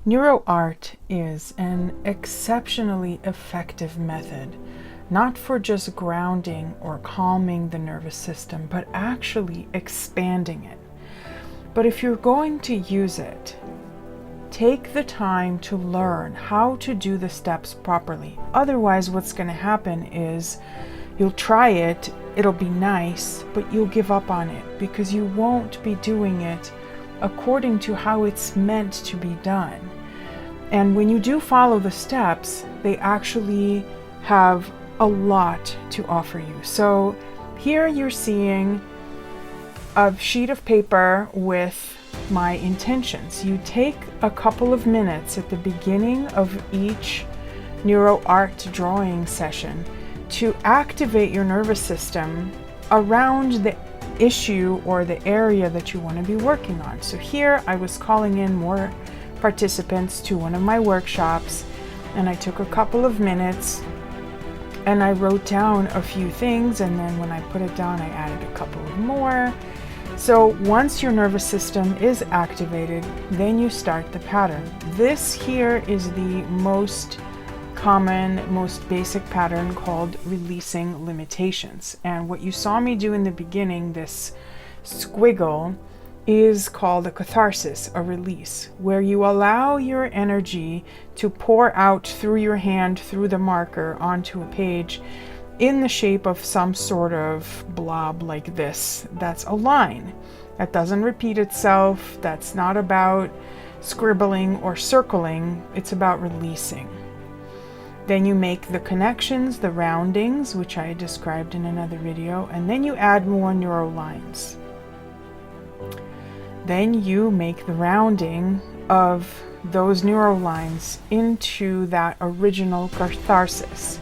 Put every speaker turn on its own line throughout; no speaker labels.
Neuro-Art is an exceptionally effective method, not for just grounding or calming the nervous system, but actually expanding it. But if you're going to use it, take the time to learn how to do the steps properly. Otherwise, what's going to happen is you'll try it, it'll be nice, but you'll give up on it because you won't be doing it according to how it's meant to be done. And when you do follow the steps, they actually have a lot to offer you. So here you're seeing a sheet of paper with my intentions. You take a couple of minutes at the beginning of each Neuro-Art drawing session to activate your nervous system around the issue or the area that you want to be working on. So here I was calling in more participants to one of my workshops, and I took a couple of minutes and I wrote down a few things, and then when I put it down I added a couple of more. So once your nervous system is activated, then you start the pattern. This here is the most common, most basic pattern called releasing limitations. And what you saw me do in the beginning, this squiggle, is called a catharsis, a release, where you allow your energy to pour out through your hand, through the marker, onto a page in the shape of some sort of blob like this. That's a line. That doesn't repeat itself. That's not about scribbling or circling. It's about releasing. Then you make the connections, the roundings, which I described in another video, and then you add more neuro lines. Then you make the rounding of those neural lines into that original catharsis.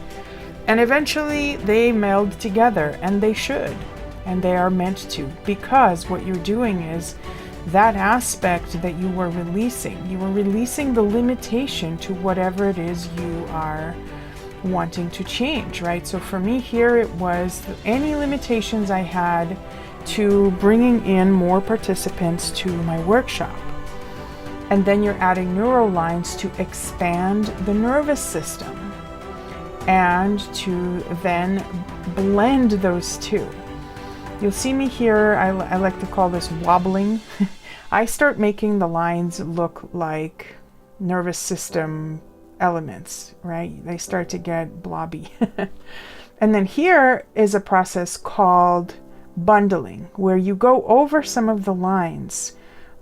And eventually they meld together, and they should, and they are meant to, because what you're doing is that aspect that you were releasing the limitation to whatever it is you are wanting to change, right? So for me here, it was any limitations I had to bringing in more participants to my workshop. And then you're adding neural lines to expand the nervous system and to then blend those two. You'll see me here, I like to call this wobbling. I start making the lines look like nervous system elements, right? They start to get blobby. And then here is a process called bundling, where you go over some of the lines,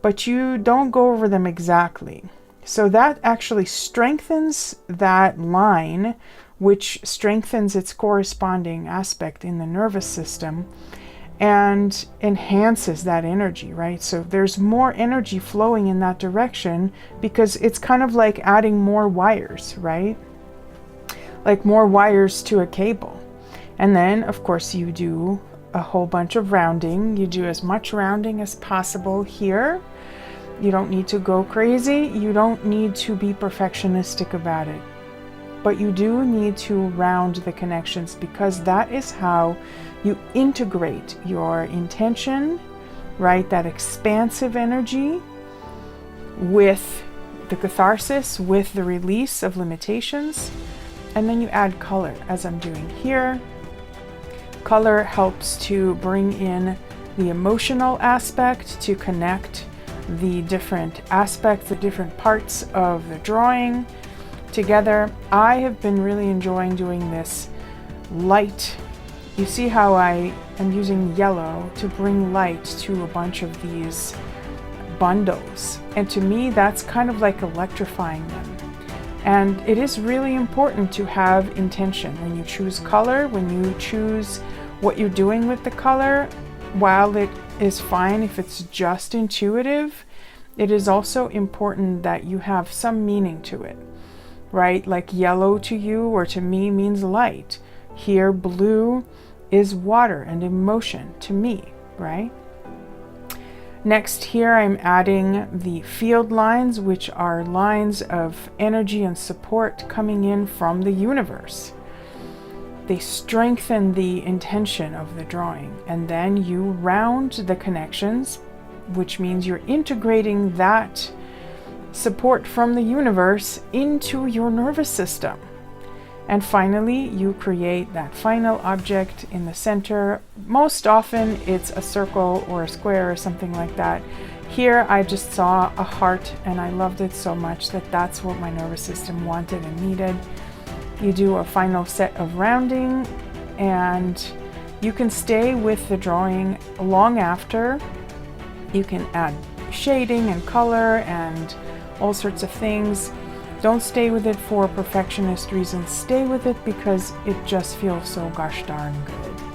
but you don't go over them exactly. So that actually strengthens that line, which strengthens its corresponding aspect in the nervous system and enhances that energy, right? So there's more energy flowing in that direction because it's kind of like adding more wires, right? Like more wires to a cable. And then, of course, you do a whole bunch of rounding. You do as much rounding as possible here. You don't need to go crazy. You don't need to be perfectionistic about it. But you do need to round the connections, because that is how you integrate your intention, right? That expansive energy with the catharsis, with the release of limitations. And then you add color, as I'm doing here. Color helps to bring in the emotional aspect, to connect the different aspects, the different parts of the drawing together. I have been really enjoying doing this light. You see how I am using yellow to bring light to a bunch of these bundles. And to me, that's kind of like electrifying them. And it is really important to have intention when you choose color, when you choose what you're doing with the color. While it is fine if it's just intuitive, it is also important that you have some meaning to it, right? Like yellow to you or to me means light. Here, blue is water and emotion to me, right? Next here, I'm adding the field lines, which are lines of energy and support coming in from the universe. They strengthen the intention of the drawing, and then you round the connections, which means you're integrating that support from the universe into your nervous system. And finally, you create that final object in the center. Most often it's a circle or a square or something like that. Here I just saw a heart and I loved it so much that that's what my nervous system wanted and needed. You do a final set of rounding and you can stay with the drawing long after. You can add shading and color and all sorts of things. Don't stay with it for perfectionist reasons. Stay with it because it just feels so gosh darn good.